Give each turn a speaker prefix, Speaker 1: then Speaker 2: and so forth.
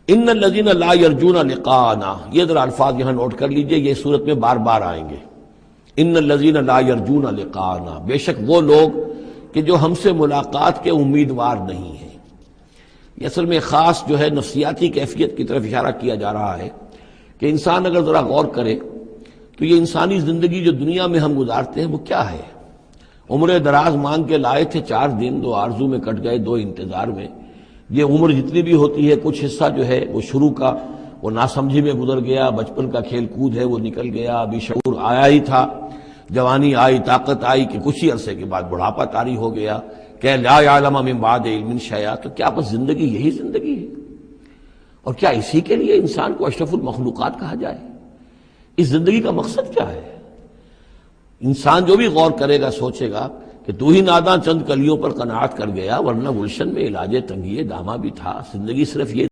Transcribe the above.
Speaker 1: ان الذین لا یرجون لقاءنا، یہ ذرا الفاظ یہاں نوٹ کر لیجئے، یہ صورت میں بار بار آئیں گے۔ ان الذین لا یرجون لقاءنا، بے شک وہ لوگ کہ جو ہم سے ملاقات کے امیدوار نہیں ہیں۔ یہ اصل میں خاص جو ہے نفسیاتی کیفیت کی طرف اشارہ کیا جا رہا ہے کہ انسان اگر ذرا غور کرے تو یہ انسانی زندگی جو دنیا میں ہم گزارتے ہیں وہ کیا ہے؟ عمر دراز مانگ کے لائے تھے 4 دن، 2 آرزو میں کٹ گئے 2 انتظار میں۔ یہ عمر جتنی بھی ہوتی ہے کچھ حصہ جو ہے وہ شروع کا وہ ناسمجھی میں گزر گیا، بچپن کا کھیل کود ہے وہ نکل گیا، ابھی شعور آیا ہی تھا، جوانی آئی، طاقت آئی کہ کچھ ہی عرصے کے بعد بڑھاپا طاری ہو گیا کہ لا یعلم من بعد علم شیئا۔ تو کیا بس زندگی یہی زندگی ہے؟ اور کیا اسی کے لیے انسان کو اشرف المخلوقات کہا جائے؟ اس زندگی کا مقصد کیا ہے؟ انسان جو بھی غور کرے گا سوچے گا کہ تو ہی ناداں چند کلیوں پر قناعت کر گیا، ورنہ گلشن میں علاج تنگی دامہ بھی تھا۔ زندگی صرف یہ